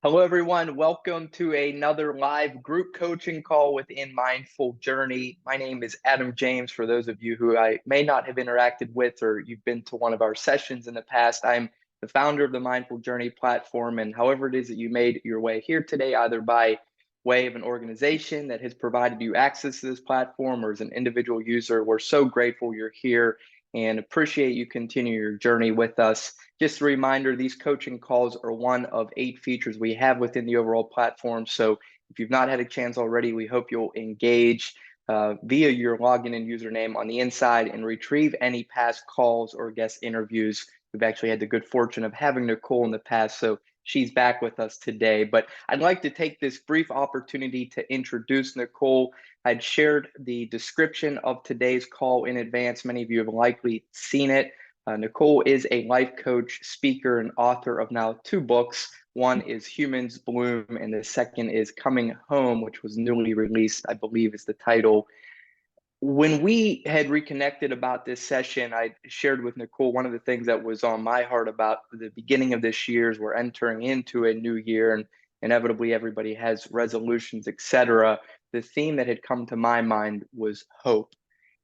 Hello, everyone. Welcome to another live group coaching call within Mindful Journey. My name is Adam James. For those of you who I may not have interacted with or you've been to one of our sessions in the past, I'm the founder of the Mindful Journey platform. And however it is that you made your way here today, either by way of an organization that has provided you access to this platform or as an individual user, we're so grateful you're here and appreciate you continue your journey with us. Just a reminder, these coaching calls are one of 8 features we have within the overall platform. So if you've not had a chance already, we hope you'll engage via your login and username on the inside and retrieve any past calls or guest interviews. We've actually had the good fortune of having Nicole in the past, so she's back with us today. But I'd like to take this brief opportunity to introduce Nicole. I'd shared the description of today's call in advance. Many of you have likely seen it. Nicole is a life coach, speaker, and author of now 2 books. One is Humans Bloom, and the second is Coming Home, which was newly released, I believe is the title. When we had reconnected about this session, I shared with Nicole one of the things that was on my heart about the beginning of this year as we're entering into a new year, and inevitably everybody has resolutions, etc. The theme that had come to my mind was hope.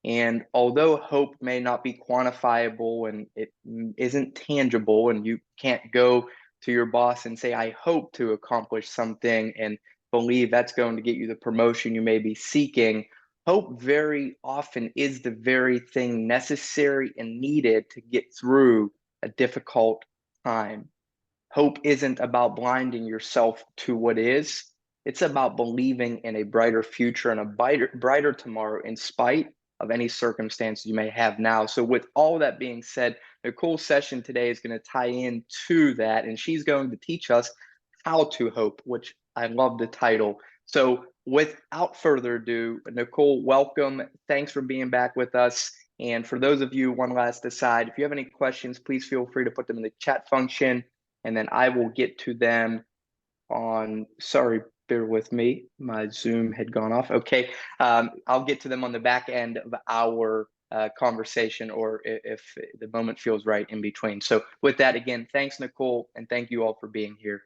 And although hope may not be quantifiable and it isn't tangible, and you can't go to your boss and say, I hope to accomplish something and believe that's going to get you the promotion you may be seeking, hope very often is the very thing necessary and needed to get through a difficult time. Hope isn't about blinding yourself to what is. It's about believing in a brighter future and a brighter tomorrow in spite of any circumstances you may have now. So with all that being said, Nicole's session today is going to tie into that, and she's going to teach us how to hope, which I love the title. So without further ado, Nicole, welcome. Thanks for being back with us. And for those of you, one last aside, if you have any questions, please feel free to put them in the chat function, and then I will get to them on, sorry, bear with me, my Zoom had gone off. Okay, I'll get to them on the back end of our conversation, or if the moment feels right in between. So with that, again, thanks, Nicole, and thank you all for being here.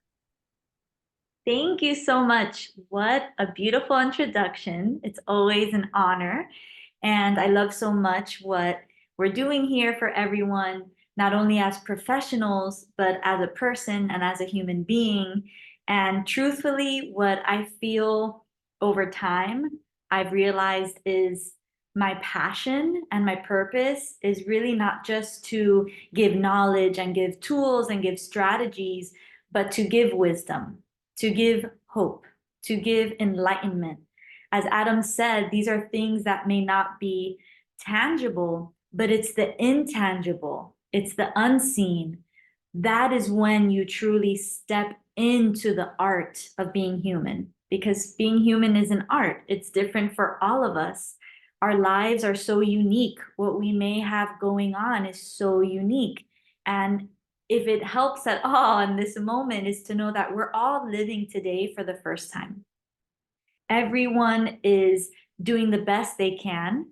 Thank you so much. What a beautiful introduction. It's always an honor. And I love so much what we're doing here for everyone, not only as professionals, but as a person and as a human being. And truthfully, what I feel over time, I've realized is my passion and my purpose is really not just to give knowledge and give tools and give strategies, but to give wisdom, to give hope, to give enlightenment. As Adam said, these are things that may not be tangible, but it's the intangible, it's the unseen. That is when you truly step into the art of being human, because being human is an art. It's different for all of us. Our lives are so unique. What we may have going on is so unique. And if it helps at all in this moment, is to know that we're all living today for the first time. Everyone is doing the best they can.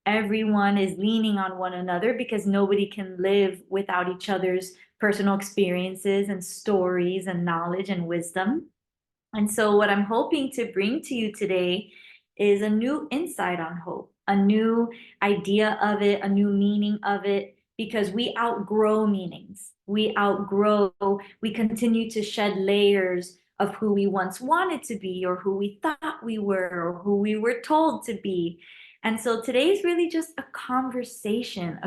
Everyone is leaning on one another because nobody can live without each other's personal experiences and stories and knowledge and wisdom. And so, what I'm hoping to bring to you today is a new insight on hope, a new idea of it, a new meaning of it, because we outgrow meanings. We continue to shed layers of who we once wanted to be, or who we thought we were, or who we were told to be. And so today's really just a conversation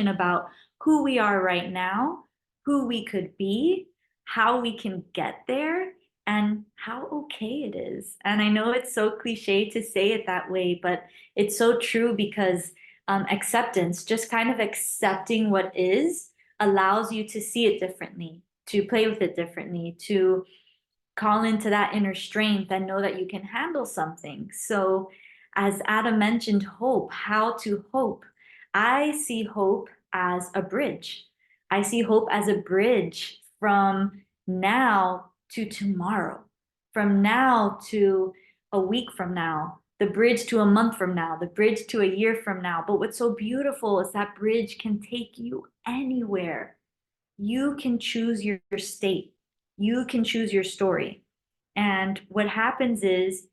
about who we are right now, who we could be, how we can get there, and how okay it is. And I know it's so cliche to say it that way, but it's so true because acceptance, just kind of accepting what is, allows you to see it differently, to play with it differently, to call into that inner strength and know that you can handle something. So, as Adam mentioned, hope, how to hope. I see hope as a bridge. I see hope as a bridge from now to tomorrow, from now to a week from now, the bridge to a month from now, the bridge to a year from now. But what's so beautiful is that bridge can take you anywhere. You can choose your state. You can choose your story. And what happens is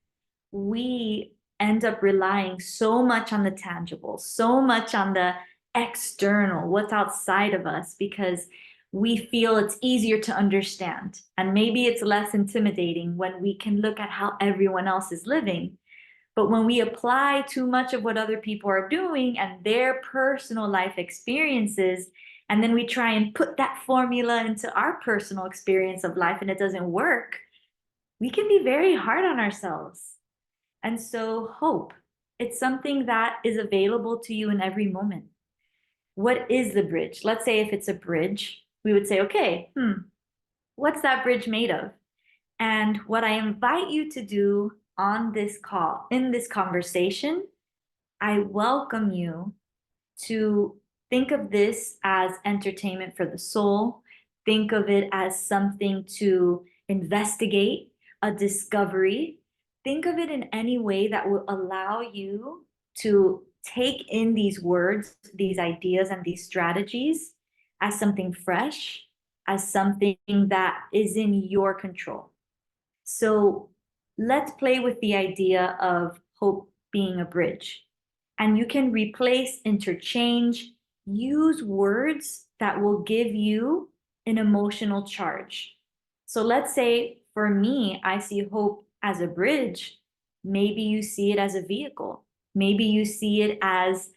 we end up relying so much on the tangible, so much on the external, what's outside of us, because we feel it's easier to understand. And maybe it's less intimidating when we can look at how everyone else is living. But when we apply too much of what other people are doing and their personal life experiences, and then we try and put that formula into our personal experience of life and it doesn't work, we can be very hard on ourselves. And so, hope, it's something that is available to you in every moment. What is the bridge? Let's say if it's a bridge, we would say, okay, what's that bridge made of? And what I invite you to do on this call, in this conversation, I welcome you to think of this as entertainment for the soul. Think of it as something to investigate, a discovery. Think of it in any way that will allow you to take in these words, these ideas, and these strategies as something fresh, as something that is in your control. So let's play with the idea of hope being a bridge. And you can replace, interchange, use words that will give you an emotional charge. So let's say for me, I see hope as a bridge. Maybe you see it as a vehicle. Maybe you see it as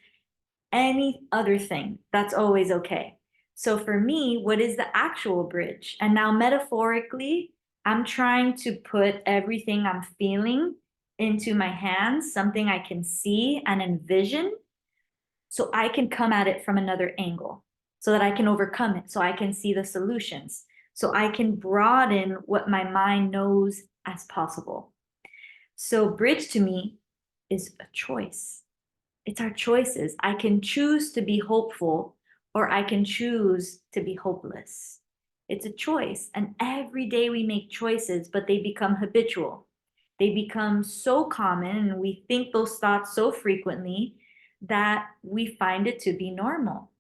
any other thing. That's always okay. So for me, what is the actual bridge? And now metaphorically, I'm trying to put everything I'm feeling into my hands, something I can see and envision, so I can come at it from another angle, so that I can overcome it, so I can see the solutions, so I can broaden what my mind knows as possible. So bridge to me is a choice. It's our choices. I can choose to be hopeful or I can choose to be hopeless. It's a choice. And every day we make choices, but they become habitual. They become so common and we think those thoughts so frequently that we find it to be normal.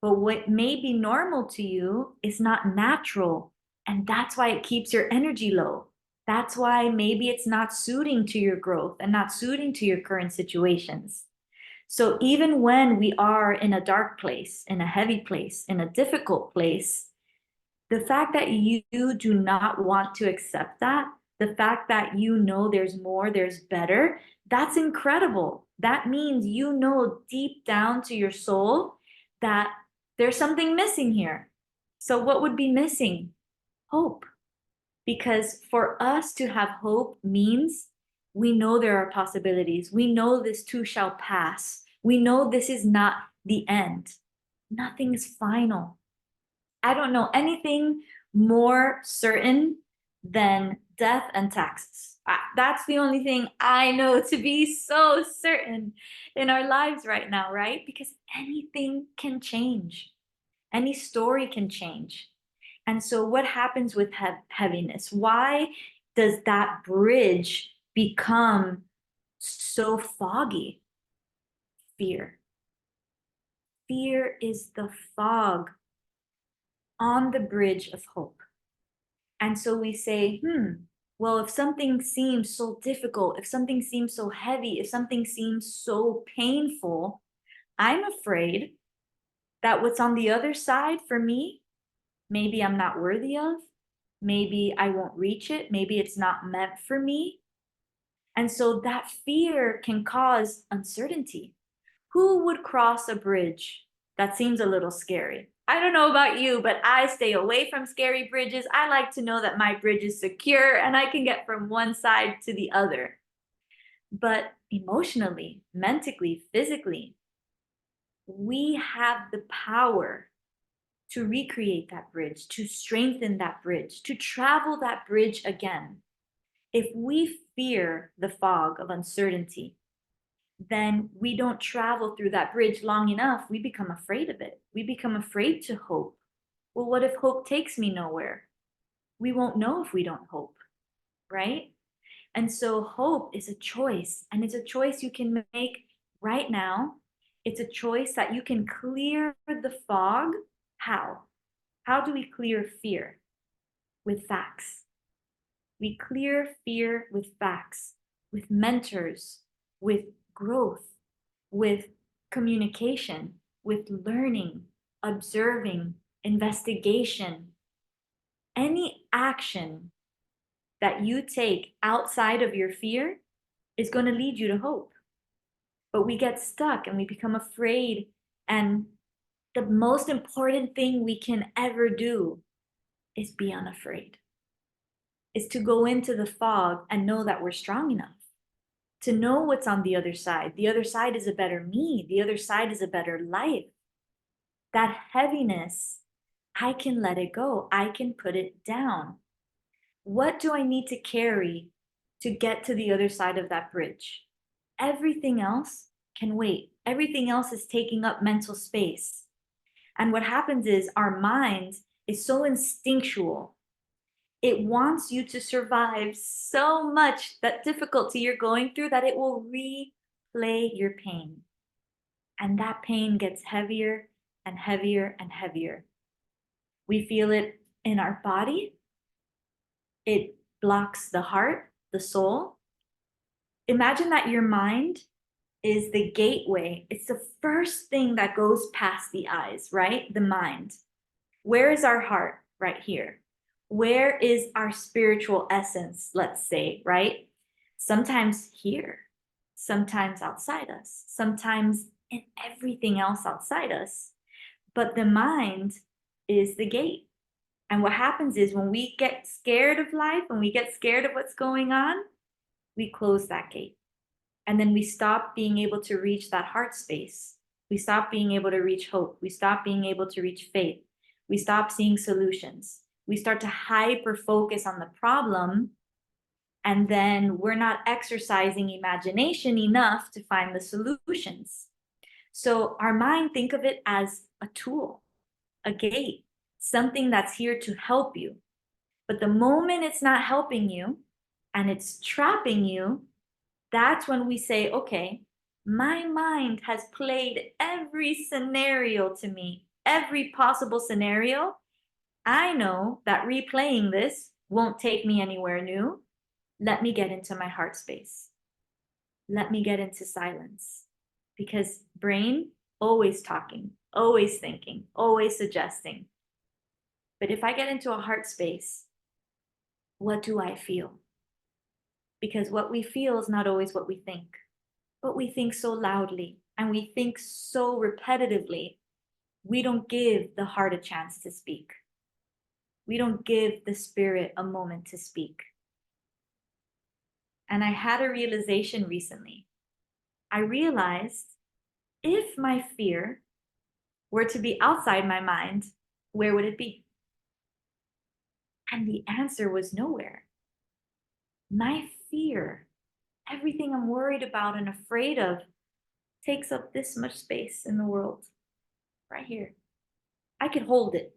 But what may be normal to you is not natural. And that's why it keeps your energy low. That's why maybe it's not suiting to your growth and not suiting to your current situations. So even when we are in a dark place, in a heavy place, in a difficult place, the fact that you do not want to accept that, the fact that you know there's more, there's better, that's incredible. That means you know deep down to your soul that there's something missing here. So what would be missing? Hope. Because for us to have hope means we know there are possibilities. We know this too shall pass. We know this is not the end. Nothing is final. I don't know anything more certain than death and taxes. That's the only thing I know to be so certain in our lives right now, right? Because anything can change. Any story can change. And so, what happens with heaviness? Why does that bridge become so foggy? Fear. Fear is the fog on the bridge of hope. And so we say, well, if something seems so difficult, if something seems so heavy, if something seems so painful, I'm afraid that what's on the other side for me, maybe I'm not worthy of, maybe I won't reach it, maybe it's not meant for me. And so that fear can cause uncertainty. Who would cross a bridge that seems a little scary? I don't know about you, but I stay away from scary bridges. I like to know that my bridge is secure and I can get from one side to the other. But emotionally, mentally, physically, we have the power to recreate that bridge, to strengthen that bridge, to travel that bridge again. If we fear the fog of uncertainty, then we don't travel through that bridge long enough. We become afraid of it. We become afraid to hope. Well, what if hope takes me nowhere? We won't know if we don't hope, right? And so hope is a choice, and it's a choice you can make right now. It's a choice that you can clear the fog. How? How do we clear fear? with facts. We clear fear with facts, with mentors, with growth, with communication, with learning, observing, investigation. Any action that you take outside of your fear is going to lead you to hope. But we get stuck and we become afraid. And the most important thing we can ever do is be unafraid, is to go into the fog and know that we're strong enough to know what's on the other side. The other side is a better me. The other side is a better life. That heaviness, I can let it go. I can put it down. What do I need to carry to get to the other side of that bridge? Everything else can wait. Everything else is taking up mental space. And what happens is our mind is so instinctual. It wants you to survive so much that difficulty you're going through that it will replay your pain. And that pain gets heavier and heavier and heavier. We feel it in our body. It blocks the heart, the soul. Imagine that your mind is the gateway. It's the first thing that goes past the eyes, right? The mind. Where is our heart? Right here. Where is our spiritual essence, let's say, right? Sometimes here, sometimes outside us, sometimes in everything else outside us. But the mind is the gate. And what happens is when we get scared of life, when we get scared of what's going on, we close that gate. And then we stop being able to reach that heart space. We stop being able to reach hope. We stop being able to reach faith. We stop seeing solutions. We start to hyper focus on the problem. And then we're not exercising imagination enough to find the solutions. So our mind, think of it as a tool, a gate, something that's here to help you. But the moment it's not helping you and it's trapping you, that's when we say, okay, my mind has played every scenario to me, every possible scenario. I know that replaying this won't take me anywhere new. Let me get into my heart space. Let me get into silence. Because brain, always talking, always thinking, always suggesting. But if I get into a heart space, what do I feel? Because what we feel is not always what we think. But we think so loudly and we think so repetitively, we don't give the heart a chance to speak. We don't give the spirit a moment to speak. And I had a realization recently. I realized if my fear were to be outside my mind, where would it be? And the answer was nowhere. My fear, everything I'm worried about and afraid of, takes up this much space in the world, right here. I could hold it.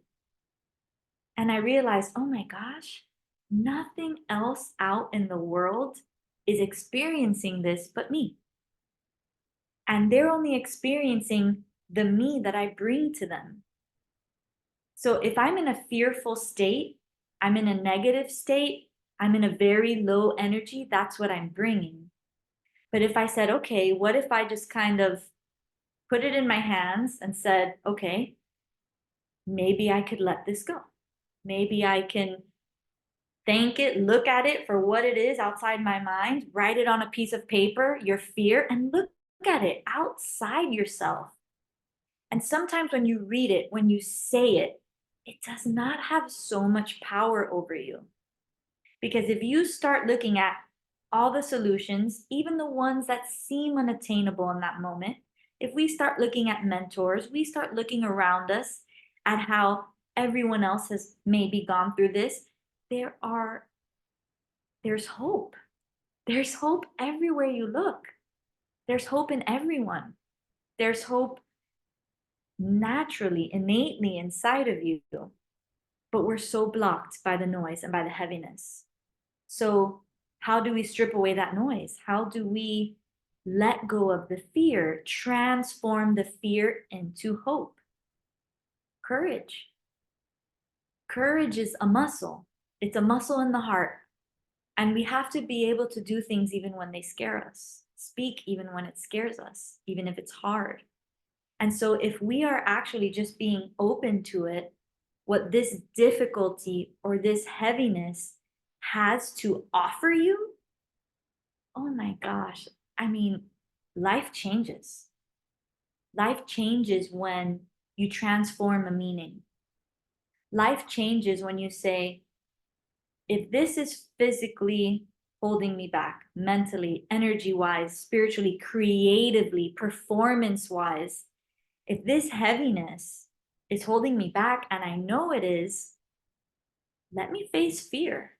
And I realized, oh my gosh, nothing else out in the world is experiencing this but me. And they're only experiencing the me that I bring to them. So if I'm in a fearful state, I'm in a negative state, I'm in a very low energy, that's what I'm bringing. But if I said, okay, what if I just kind of put it in my hands and said, okay, maybe I could let this go. Maybe I can thank it, look at it for what it is outside my mind, write it on a piece of paper, your fear, and look at it outside yourself. And sometimes when you read it, when you say it, it does not have so much power over you. Because if you start looking at all the solutions, even the ones that seem unattainable in that moment, if we start looking at mentors, we start looking around us at how everyone else has maybe gone through this, there's hope. There's hope everywhere you look. There's hope in everyone. There's hope naturally, innately inside of you. But we're so blocked by the noise and by the heaviness. So how do we strip away that noise? How do we let go of the fear, transform the fear into hope? Courage. Courage is a muscle. It's a muscle in the heart. And we have to be able to do things even when they scare us, speak even when it scares us, even if it's hard. And so if we are actually just being open to it, what this difficulty or this heaviness has to offer you, oh my gosh, I mean, life changes. Life changes when you transform a meaning. Life changes when you say, if this is physically holding me back, mentally, energy wise, spiritually, creatively, performance wise, if this heaviness is holding me back, and I know it is, let me face fear.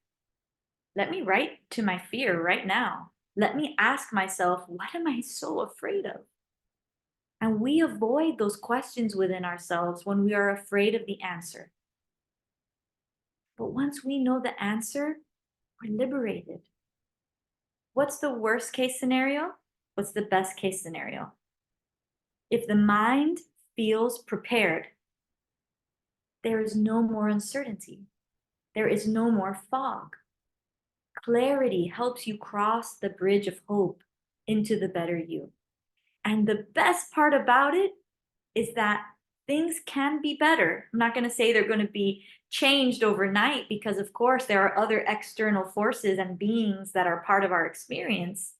Let me write to my fear right now. Let me ask myself, what am I so afraid of? And we avoid those questions within ourselves when we are afraid of the answer. But once we know the answer, we're liberated. What's the worst case scenario? What's the best case scenario? If the mind feels prepared, there is no more uncertainty. There is no more fog. Clarity helps you cross the bridge of hope into the better you. And the best part about it is that things can be better. I'm not going to say they're going to be changed overnight because, of course, there are other external forces and beings that are part of our experience.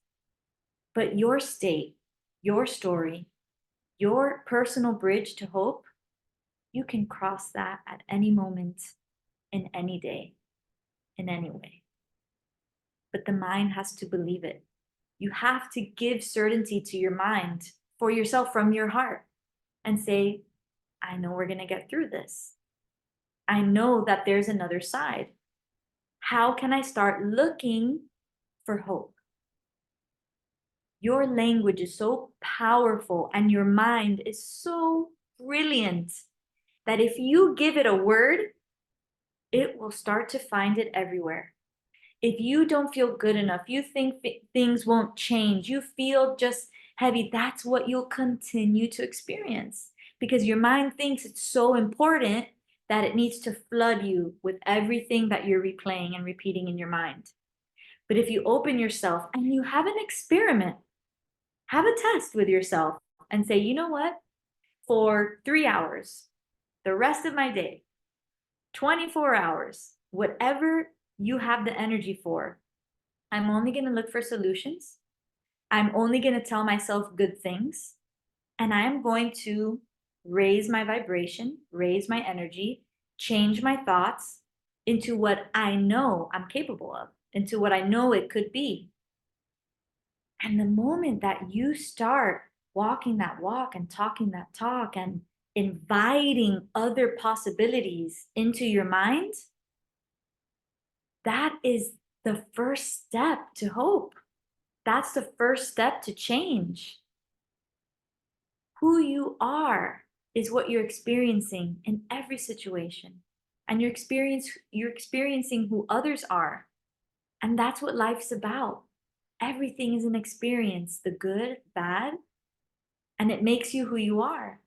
But your state, your story, your personal bridge to hope, you can cross that at any moment, in any day, in any way. But the mind has to believe it. You have to give certainty to your mind for yourself from your heart and say, I know we're going to get through this. I know that there's another side. How can I start looking for hope? Your language is so powerful and your mind is so brilliant that if you give it a word, it will start to find it everywhere. If you don't feel good enough, you think things won't change, you feel just heavy, that's what you'll continue to experience because your mind thinks it's so important that it needs to flood you with everything that you're replaying and repeating in your mind. But if you open yourself and you have an experiment, have a test with yourself and say, you know what? For 3 hours, the rest of my day, 24 hours, whatever you have the energy for, I'm only going to look for solutions. I'm only going to tell myself good things. And I am going to raise my vibration, raise my energy, change my thoughts into what I know I'm capable of, into what I know it could be. And the moment that you start walking that walk and talking that talk and inviting other possibilities into your mind, that is the first step to hope. That's the first step to change. Who you are is what you're experiencing in every situation. And you're experiencing who others are. And that's what life's about. Everything is an experience, the good, bad, and it makes you who you are.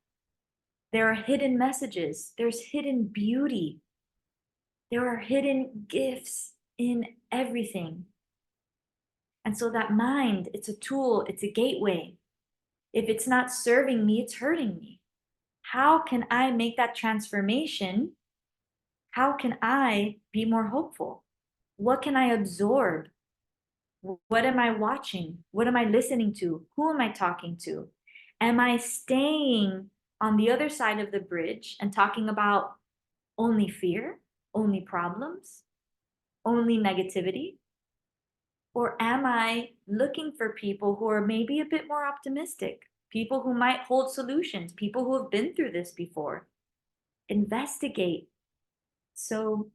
There are hidden messages, there's hidden beauty, there are hidden gifts in everything. And so that mind, it's a tool, it's a gateway. If it's not serving me, it's hurting me. How can I make that transformation? How can I be more hopeful? What can I absorb? What am I watching? What am I listening to? Who am I talking to? Am I staying on the other side of the bridge and talking about only fear, only problems, only negativity? Or am I looking for people who are maybe a bit more optimistic, people who might hold solutions, people who have been through this before? Investigate. So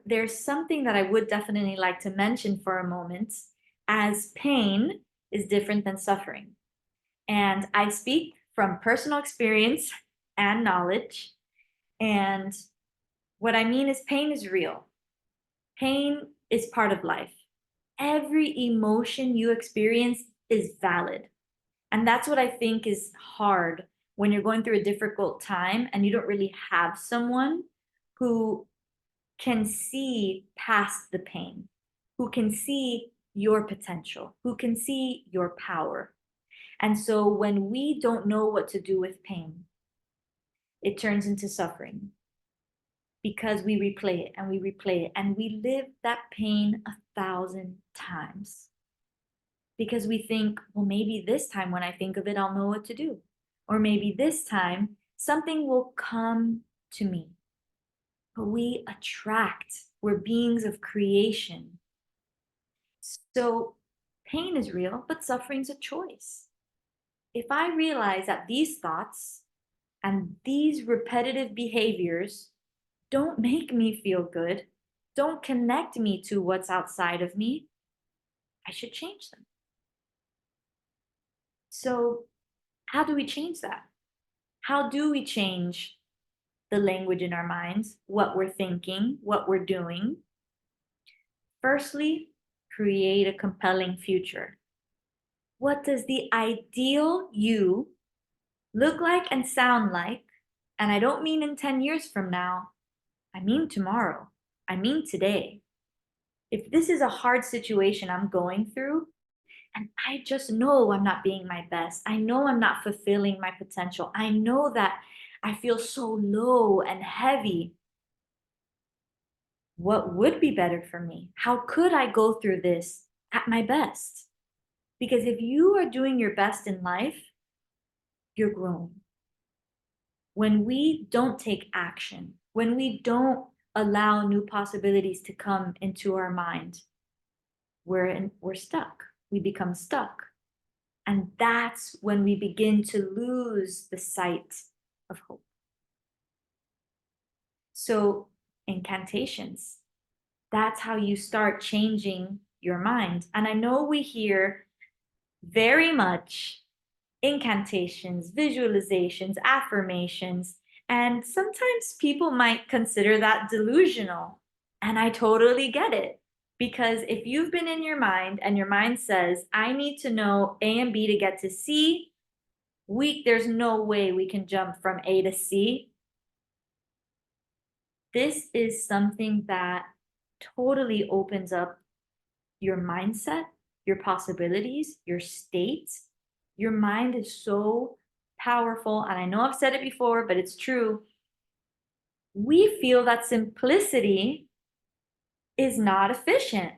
there's something that I would definitely like to mention for a moment, as pain is different than suffering. And I speak from personal experience and knowledge. And what I mean is pain is real. Pain is part of life. Every emotion you experience is valid. And that's what I think is hard when you're going through a difficult time and you don't really have someone who can see past the pain, who can see your potential, who can see your power. And so when we don't know what to do with pain, it turns into suffering because we replay it and we replay it and we live that pain 1,000 times because we think, well, maybe this time when I think of it, I'll know what to do. Or maybe this time something will come to me. But we attract, we're beings of creation. So pain is real, but suffering's a choice. If I realize that these thoughts and these repetitive behaviors don't make me feel good, don't connect me to what's outside of me, I should change them. So, how do we change that? How do we change the language in our minds, what we're thinking, what we're doing? Firstly, create a compelling future. What does the ideal you look like and sound like? And I don't mean in 10 years from now, I mean tomorrow, I mean today. If this is a hard situation I'm going through, and I just know I'm not being my best, I know I'm not fulfilling my potential, I know that I feel so low and heavy. What would be better for me? How could I go through this at my best? Because if you are doing your best in life, you're growing. When we don't take action, when we don't allow new possibilities to come into our mind, we're stuck. We become stuck. And that's when we begin to lose the sight of hope. So, incantations, that's how you start changing your mind. And I know we hear very much incantations, visualizations, affirmations, and sometimes people might consider that delusional. And I totally get it. Because if you've been in your mind and your mind says, I need to know A and B to get to C, there's no way we can jump from A to C. This is something that totally opens up your mindset, your possibilities, your state. Your mind is so powerful. And I know I've said it before, but it's true. We feel that simplicity is not efficient,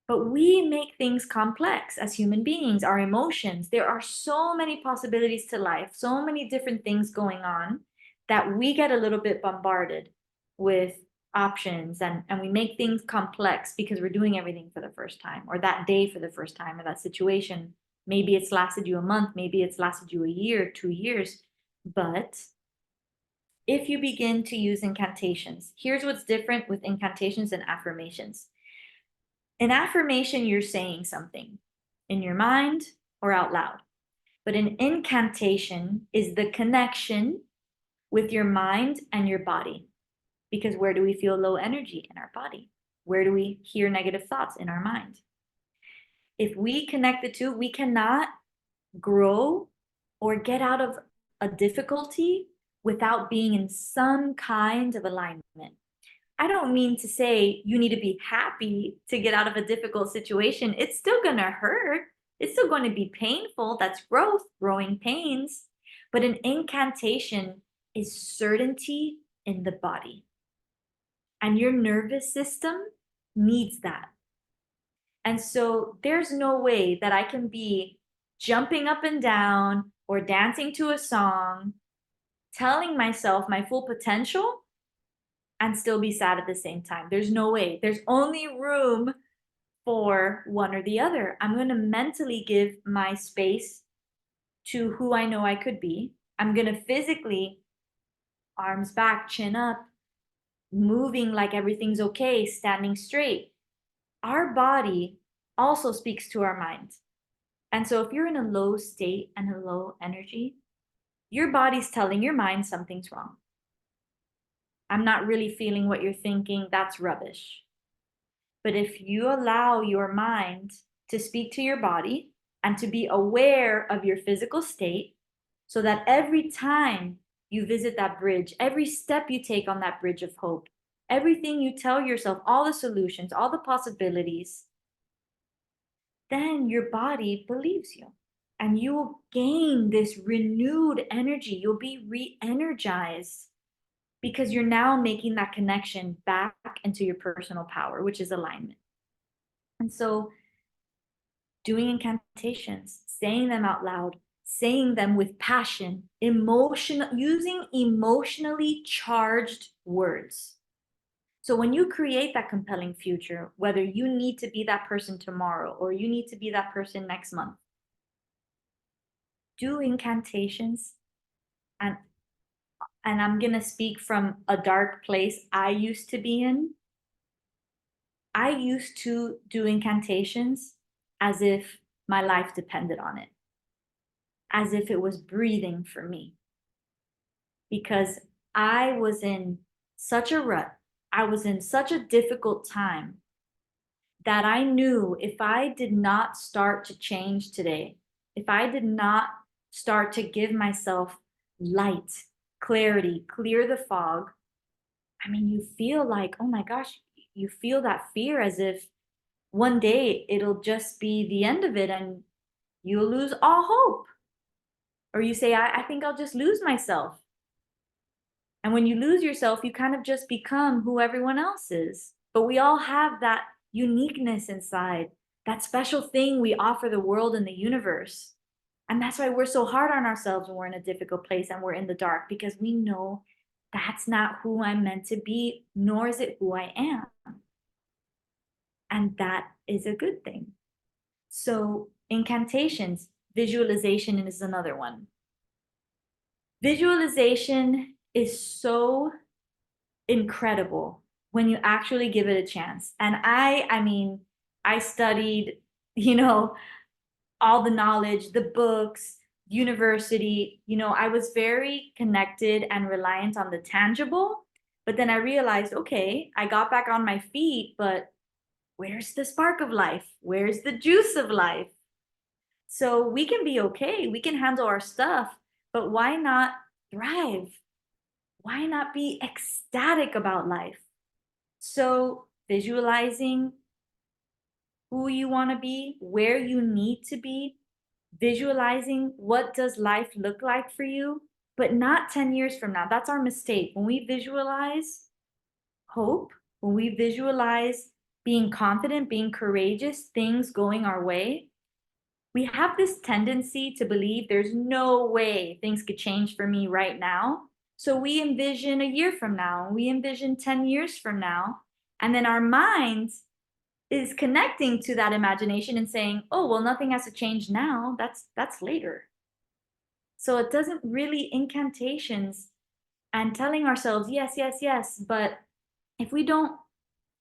but we make things complex as human beings, our emotions. There are so many possibilities to life, so many different things going on that we get a little bit bombarded with options and we make things complex because we're doing everything for the first time or that day for the first time or that situation. Maybe it's lasted you a month, maybe it's lasted you a year, 2 years. But if you begin to use incantations, here's what's different with incantations and affirmations. An affirmation, you're saying something in your mind or out loud. But an incantation is the connection with your mind and your body. Because where do we feel low energy in our body? Where do we hear negative thoughts in our mind? If we connect the two, we cannot grow or get out of a difficulty without being in some kind of alignment. I don't mean to say you need to be happy to get out of a difficult situation. It's still going to hurt. It's still going to be painful. That's growth, growing pains. But an incantation is certainty in the body. And your nervous system needs that. And so there's no way that I can be jumping up and down or dancing to a song, telling myself my full potential and still be sad at the same time. There's no way. There's only room for one or the other. I'm going to mentally give my space to who I know I could be. I'm going to physically, arms back, chin up, moving like everything's okay, standing straight. Our body also speaks to our mind. And so if you're in a low state and a low energy, your body's telling your mind something's wrong. I'm not really feeling what you're thinking. That's rubbish. But if you allow your mind to speak to your body and to be aware of your physical state, so that every time you visit that bridge, every step you take on that bridge of hope, everything you tell yourself, all the solutions, all the possibilities, then your body believes you. And you will gain this renewed energy. You'll be re energized because you're now making that connection back into your personal power, which is alignment. And so, doing incantations, saying them out loud, saying them with passion, using emotionally charged words. So when you create that compelling future, whether you need to be that person tomorrow or you need to be that person next month, do incantations. and and I'm going to speak from a dark place I used to be in. I used to do incantations as if my life depended on it, as if it was breathing for me, because I was in such a rut. I was in such a difficult time that I knew if I did not start to change today, if I did not start to give myself light, clarity, clear the fog, I mean, you feel like, oh my gosh, you feel that fear as if one day it'll just be the end of it and you'll lose all hope. Or you say, I think I'll just lose myself. And when you lose yourself, you kind of just become who everyone else is. But we all have that uniqueness inside, that special thing we offer the world and the universe. And that's why we're so hard on ourselves when we're in a difficult place and we're in the dark, because we know that's not who I'm meant to be, nor is it who I am. And that is a good thing. So, incantations, visualization is another one. Visualization is so incredible when you actually give it a chance. And I mean, I studied, you know, all the knowledge, the books, university, I was very connected and reliant on the tangible. But then I realized, okay, I got back on my feet, but where's the spark of life? Where's the juice of life? So we can be okay, we can handle our stuff, but why not thrive? Why not be ecstatic about life? So, visualizing who you want to be, where you need to be, visualizing what does life look like for you, but not 10 years from now. That's our mistake. When we visualize hope, when we visualize being confident, being courageous, things going our way, we have this tendency to believe there's no way things could change for me right now. So we envision a year from now, we envision 10 years from now, and then our mind is connecting to that imagination and saying, "Oh, well, nothing has to change now. That's later." So it doesn't really incantations and telling ourselves, "Yes, yes, yes," but if we don't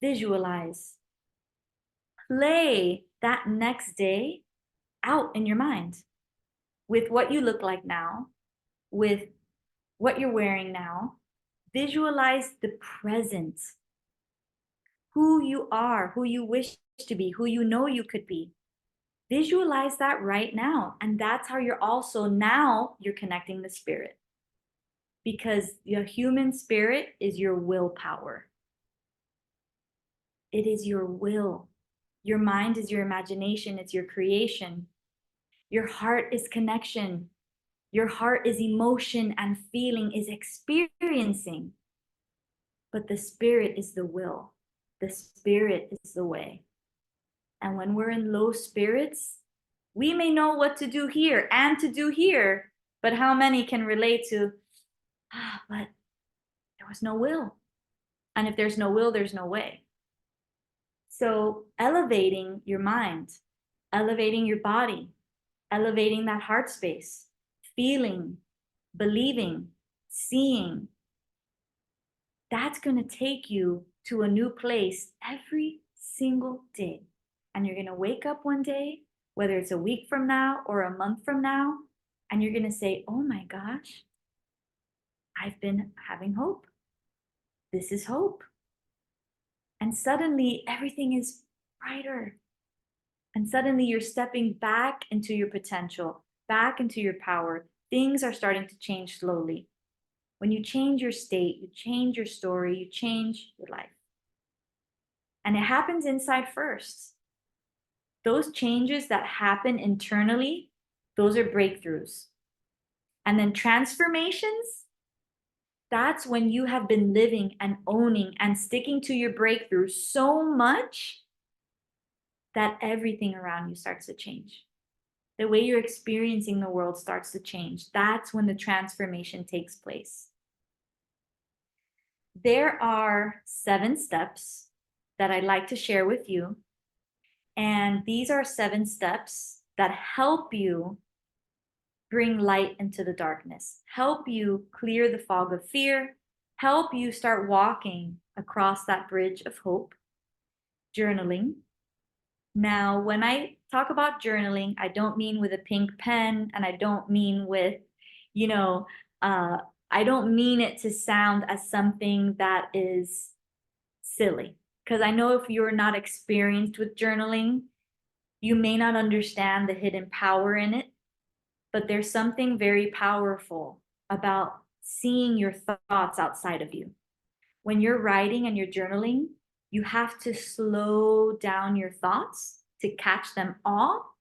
visualize, play that next day out in your mind with what you look like now, with what you're wearing now. Visualize the present, who you are, who you wish to be, who you know you could be. Visualize that right now. And that's how you're connecting the spirit, because the human spirit is your willpower. It is your will. Your mind is your imagination, it's your creation. Your heart is connection. Your heart is emotion and feeling, is experiencing. But the spirit is the will. The spirit is the way. And when we're in low spirits, we may know what to do here and to do here, but how many can relate to, but there was no will. And if there's no will, there's no way. So elevating your mind, elevating your body, elevating that heart space, feeling, believing, seeing, that's going to take you to a new place every single day. And you're going to wake up one day, whether it's a week from now or a month from now, and you're going to say, oh my gosh, I've been having hope. This is hope. And suddenly everything is brighter. And suddenly you're stepping back into your potential, back into your power. Things are starting to change slowly. When you change your state, you change your story, you change your life. And it happens inside first. Those changes that happen internally, those are breakthroughs. And then transformations, that's when you have been living and owning and sticking to your breakthrough so much that everything around you starts to change. The way you're experiencing the world starts to change. That's when the transformation takes place. There are 7 steps that I'd like to share with you. And these are 7 steps that help you bring light into the darkness, help you clear the fog of fear, help you start walking across that bridge of hope. Journaling. Now, when I talk about journaling, I don't mean with a pink pen, and I don't mean with, you know, uh, I don't mean it to sound as something that is silly. Because I know if you're not experienced with journaling, you may not understand the hidden power in it, but there's something very powerful about seeing your thoughts outside of you. When you're writing and you're journaling, you have to slow down your thoughts to catch them all.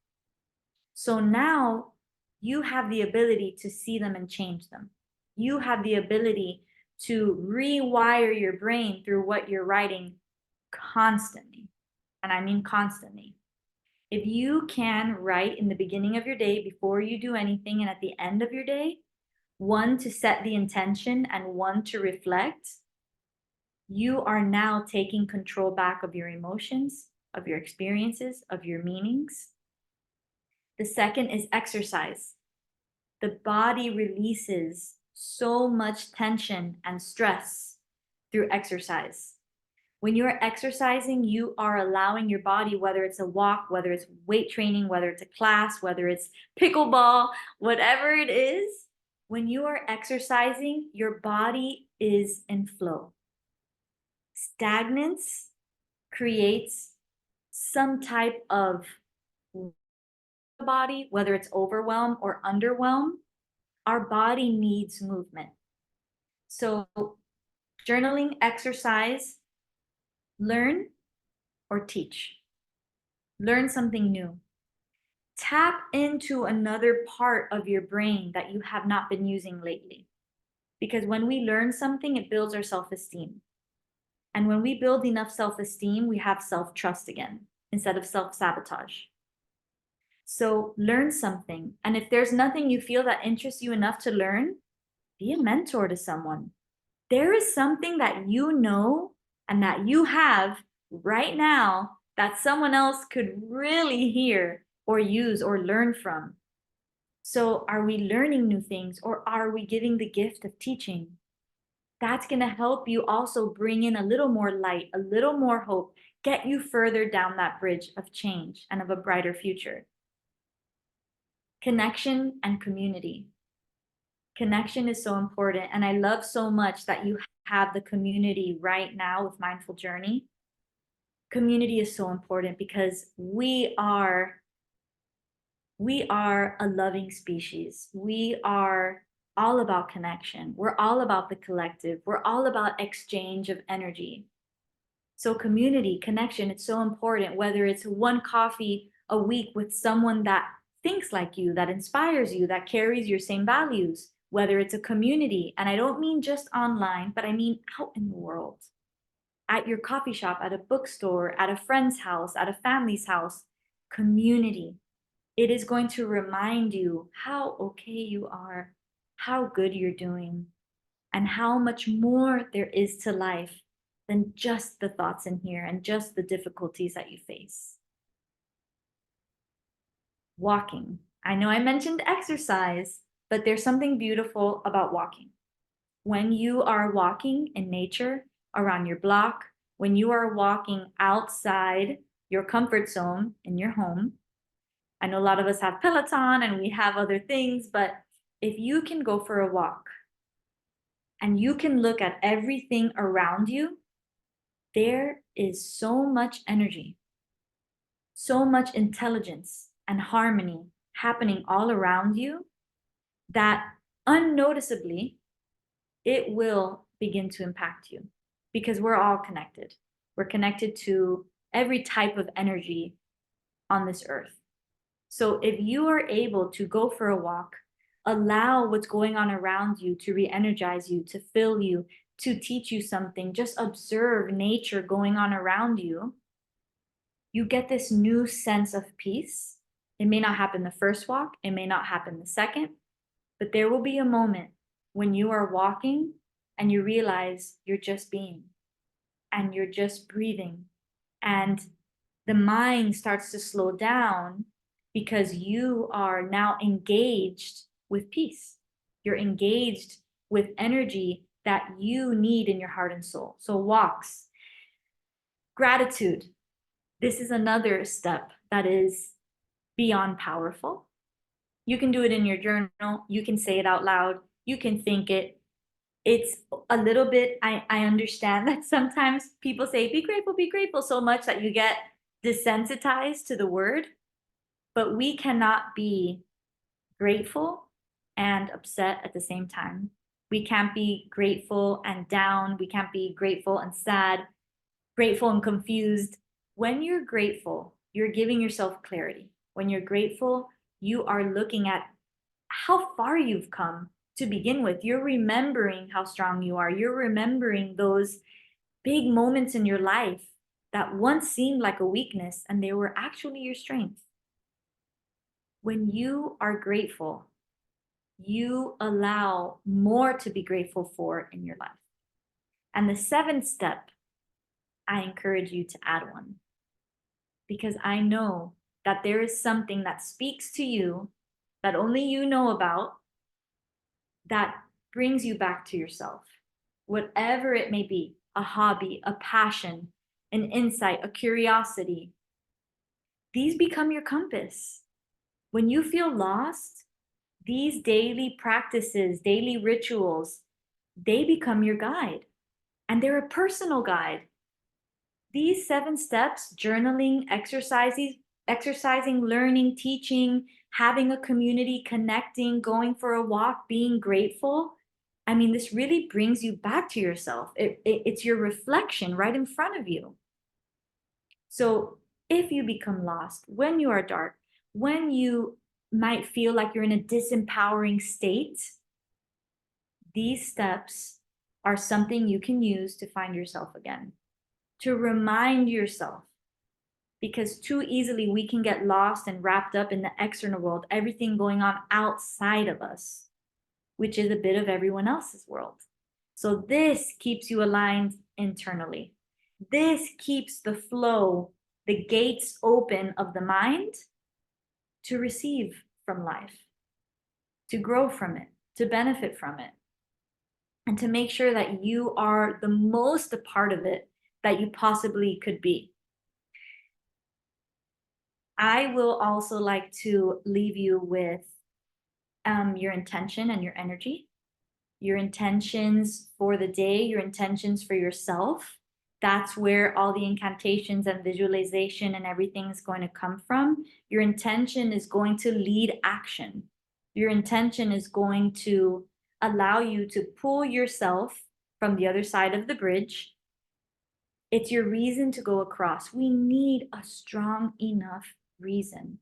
So now you have the ability to see them and change them. You have the ability to rewire your brain through what you're writing constantly. And I mean constantly. If you can write in the beginning of your day before you do anything and at the end of your day, one to set the intention and one to reflect, you are now taking control back of your emotions, of your experiences, of your meanings. The second is exercise. The body releases so much tension and stress through exercise. When you're exercising, you are allowing your body, whether it's a walk, whether it's weight training, whether it's a class, whether it's pickleball, whatever it is, when you are exercising, your body is in flow. Stagnance creates some type of body, whether it's overwhelm or underwhelm. Our body needs movement. So journaling, exercise, learn or teach. Learn something new. Tap into another part of your brain that you have not been using lately. Because when we learn something, it builds our self-esteem. And when we build enough self-esteem, we have self-trust again instead of self-sabotage. So learn something. And if there's nothing you feel that interests you enough to learn, be a mentor to someone. There is something that you know and that you have right now that someone else could really hear or use or learn from. So are we learning new things, or are we giving the gift of teaching? That's going to help you also bring in a little more light, a little more hope, get you further down that bridge of change and of a brighter future. Connection and community. Connection is so important. And I love so much that you have the community right now with Mindful Journey. Community is so important because we are a loving species. We are all about connection. We're all about the collective. We're all about exchange of energy. So community, connection, it's so important, whether it's one coffee a week with someone that thinks like you, that inspires you, that carries your same values, whether it's a community. And I don't mean just online, but I mean out in the world, at your coffee shop, at a bookstore, at a friend's house, at a family's house. Community. It is going to remind you how okay you are, how good you're doing, and how much more there is to life than just the thoughts in here and just the difficulties that you face. Walking. I know I mentioned exercise, but there's something beautiful about walking. When you are walking in nature, around your block, when you are walking outside your comfort zone in your home, I know a lot of us have Peloton and we have other things, but if you can go for a walk and you can look at everything around you, there is so much energy, so much intelligence and harmony happening all around you that unnoticeably it will begin to impact you because we're all connected. We're connected to every type of energy on this earth. So if you are able to go for a walk, allow what's going on around you to re-energize you, to fill you, to teach you something, just observe nature going on around you, you get this new sense of peace. It may not happen the first walk, it may not happen the second, but there will be a moment when you are walking and you realize you're just being and you're just breathing. And the mind starts to slow down because you are now engaged with peace. You're engaged with energy that you need in your heart and soul. So, walks, gratitude. This is another step that is beyond powerful. You can do it in your journal, you can say it out loud, you can think it. It's a little bit, I understand that sometimes people say, be grateful so much that you get desensitized to the word, but we cannot be grateful and upset at the same time. We can't be grateful and down. We can't be grateful and sad, grateful and confused. When you're grateful, you're giving yourself clarity. When you're grateful, you are looking at how far you've come to begin with. You're remembering how strong you are. You're remembering those big moments in your life that once seemed like a weakness and they were actually your strength. When you are grateful, you allow more to be grateful for in your life. And the seventh step, I encourage you to add one because I know that there is something that speaks to you that only you know about that brings you back to yourself, whatever it may be, a hobby, a passion, an insight, a curiosity. These become your compass. When you feel lost, these daily practices, daily rituals, they become your guide and they're a personal guide. These 7 steps, journaling, exercising, learning, teaching, having a community, connecting, going for a walk, being grateful. I mean, this really brings you back to yourself. It's your reflection right in front of you. So if you become lost, when you are dark, when you might feel like you're in a disempowering state, these steps are something you can use to find yourself again, to remind yourself, because too easily we can get lost and wrapped up in the external world, everything going on outside of us, which is a bit of everyone else's world. So this keeps you aligned internally. This keeps the flow, the gates open of the mind to receive from life, to grow from it, to benefit from it, and to make sure that you are the most a part of it that you possibly could be. I will also like to leave you with your intention and your energy, your intentions for the day, your intentions for yourself. That's where all the incantations and visualization and everything is going to come from. Your intention is going to lead action. Your intention is going to allow you to pull yourself from the other side of the bridge. It's your reason to go across. We need a strong enough reason.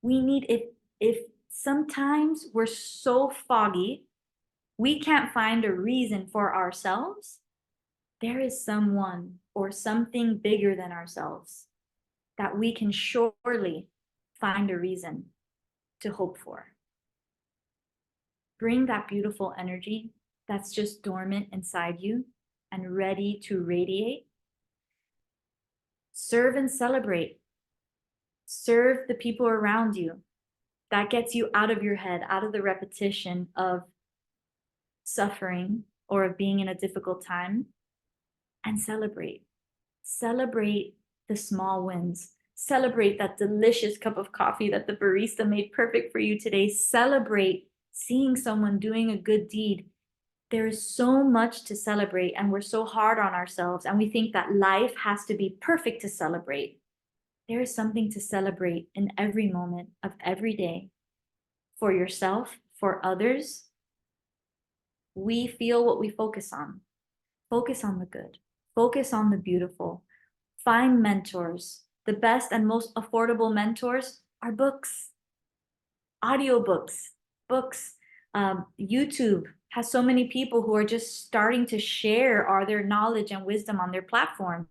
We need, if sometimes we're so foggy, we can't find a reason for ourselves, there is someone or something bigger than ourselves that we can surely find a reason to hope for. Bring that beautiful energy that's just dormant inside you and ready to radiate. Serve and celebrate. Serve the people around you. That gets you out of your head, out of the repetition of suffering or of being in a difficult time, and celebrate. Celebrate the small wins. Celebrate that delicious cup of coffee that the barista made perfect for you today. Celebrate seeing someone doing a good deed. There is so much to celebrate, and we're so hard on ourselves, and we think that life has to be perfect to celebrate. There is something to celebrate in every moment of every day for yourself, for others, we feel what we focus on. Focus on the good, focus on the beautiful. Find mentors. The best and most affordable mentors are books, audiobooks, books. YouTube has so many people who are just starting to share all their knowledge and wisdom on their platforms.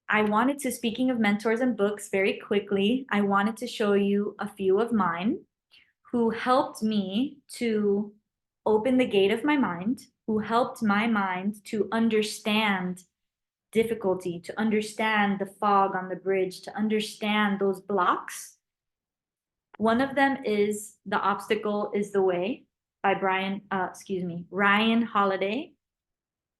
I wanted to, speaking of mentors and books, very quickly, I wanted to show you a few of mine who helped me to open the gate of my mind, who helped my mind to understand difficulty, to understand the fog on the bridge, to understand those blocks. One of them is The Obstacle is the Way by Ryan Holiday.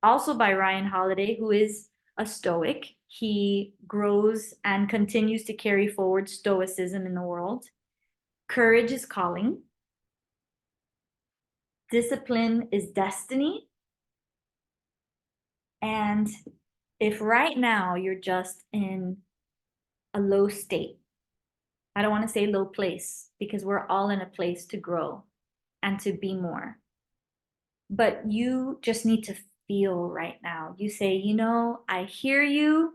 Also by Ryan Holiday, who is a Stoic. He grows and continues to carry forward Stoicism in the world. Courage is Calling. Discipline is Destiny. And if right now you're just in a low state, I don't want to say low place because we're all in a place to grow and to be more. But you just need to feel right now. You say, you know, I hear you,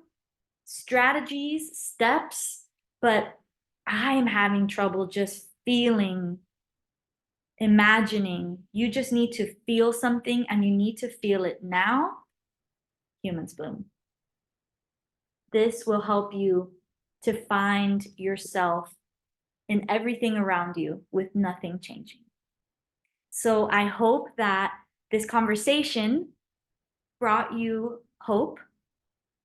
strategies, steps, but I'm having trouble just feeling, imagining. You just need to feel something and you need to feel it now. Humans Bloom. This will help you to find yourself in everything around you with nothing changing. So I hope that this conversation brought you hope.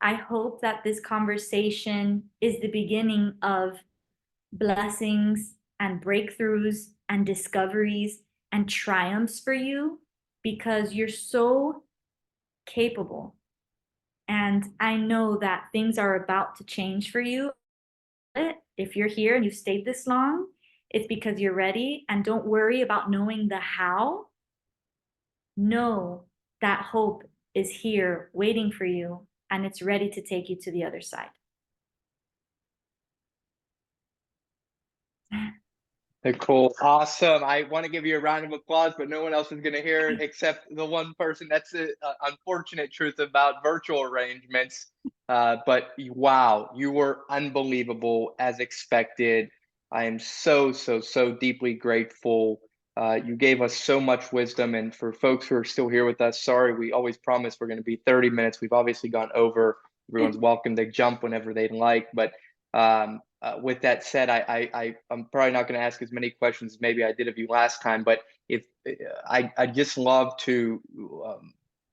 I hope that this conversation is the beginning of blessings and breakthroughs and discoveries and triumphs for you because you're so capable. And I know that things are about to change for you. If you're here and you've stayed this long, it's because you're ready. And don't worry about knowing the how. Know that hope is here waiting for you and it's ready to take you to the other side. Nicole, awesome. I want to give you a round of applause, but no one else is going to hear it except the one person. That's the unfortunate truth about virtual arrangements. But wow, you were unbelievable as expected. I am so, so, so deeply grateful. You gave us so much wisdom. And for folks who are still here with us, sorry, we always promise we're going to be 30 minutes. We've obviously gone over. Everyone's welcome to jump whenever they'd like. But with that said, I'm probably not going to ask as many questions as maybe I did of you last time, but if I just love to,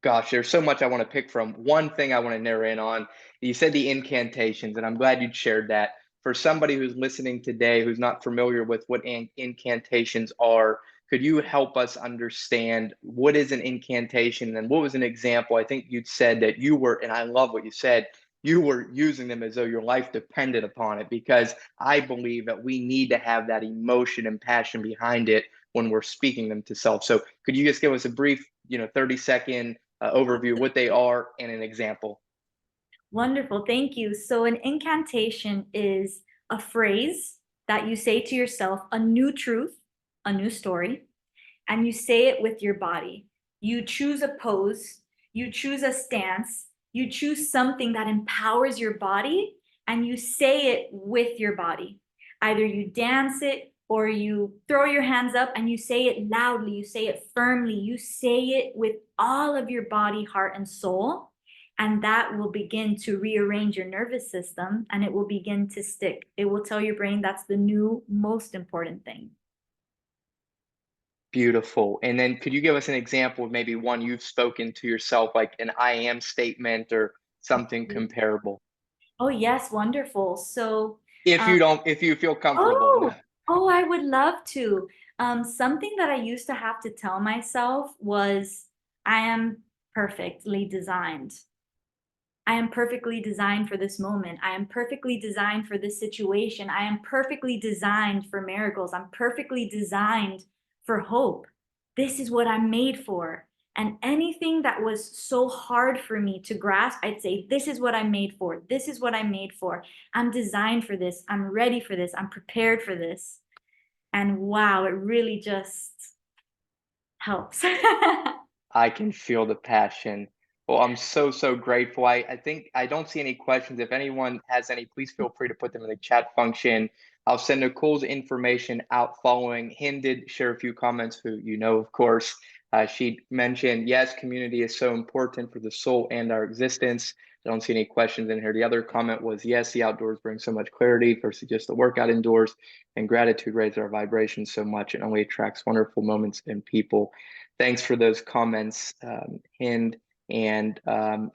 gosh, there's so much I want to pick from. One thing I want to narrow in on, you said the incantations, and I'm glad you shared that. For somebody who's listening today who's not familiar with what incantations are, could you help us understand what is an incantation and what was an example? I think you'd said that you were, and I love what you said, you were using them as though your life depended upon it, because I believe that we need to have that emotion and passion behind it when we're speaking them to self. So could you just give us a brief, 30-second overview of what they are and an example? Wonderful, thank you. So an incantation is a phrase that you say to yourself, a new truth, a new story, and you say it with your body. You choose a pose, you choose a stance, you choose something that empowers your body, and you say it with your body. Either you dance it or you throw your hands up and you say it loudly, you say it firmly, you say it with all of your body, heart, and soul. And that will begin to rearrange your nervous system and it will begin to stick. It will tell your brain that's the new most important thing. Beautiful. And then could you give us an example of maybe one you've spoken to yourself, like an I am statement or something comparable? Oh, yes, wonderful. So, um, If you feel comfortable. No. oh, oh, I would love to. Something that I used to have to tell myself was, I am perfectly designed. I am perfectly designed for this moment. I am perfectly designed for this situation. I am perfectly designed for miracles. I'm perfectly designed for hope. This is what I'm made for. And anything that was so hard for me to grasp, I'd say, this is what I'm made for. This is what I'm made for. I'm designed for this. I'm ready for this. I'm prepared for this. And wow, it really just helps. I can feel the passion. Well, I'm so, so grateful. I think I don't see any questions. If anyone has any, please feel free to put them in the chat function. I'll send Nicole's information out following. Him did share a few comments, who you know, of course. She mentioned, yes, community is so important for the soul and our existence. I don't see any questions in here. The other comment was, yes, the outdoors bring so much clarity versus just the workout indoors. And gratitude raises our vibrations so much. It only attracts wonderful moments and people. Thanks for those comments, Hind. And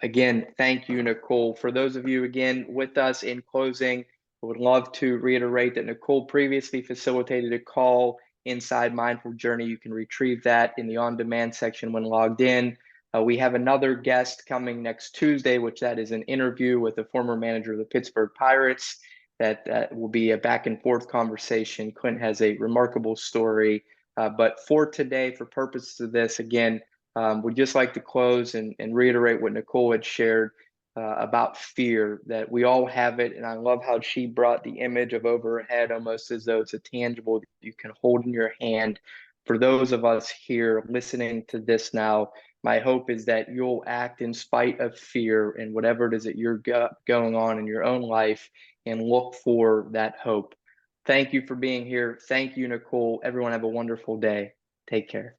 again, thank you, Nicole. For those of you, again, with us in closing, I would love to reiterate that Nicole previously facilitated a call inside Mindful Journey. You can retrieve that in the on-demand section when logged in. We have another guest coming next Tuesday, which that is an interview with a former manager of the Pittsburgh Pirates. That will be a back and forth conversation. Clint has a remarkable story. But for today, for purposes of this, again, we'd just like to close and reiterate what Nicole had shared about fear, that we all have it. And I love how she brought the image of overhead almost as though it's a tangible that you can hold in your hand. For those of us here listening to this now, my hope is that you'll act in spite of fear and whatever it is that you're going on in your own life, and look for that hope. Thank you for being here. Thank you, Nicole. Everyone have a wonderful day. Take care.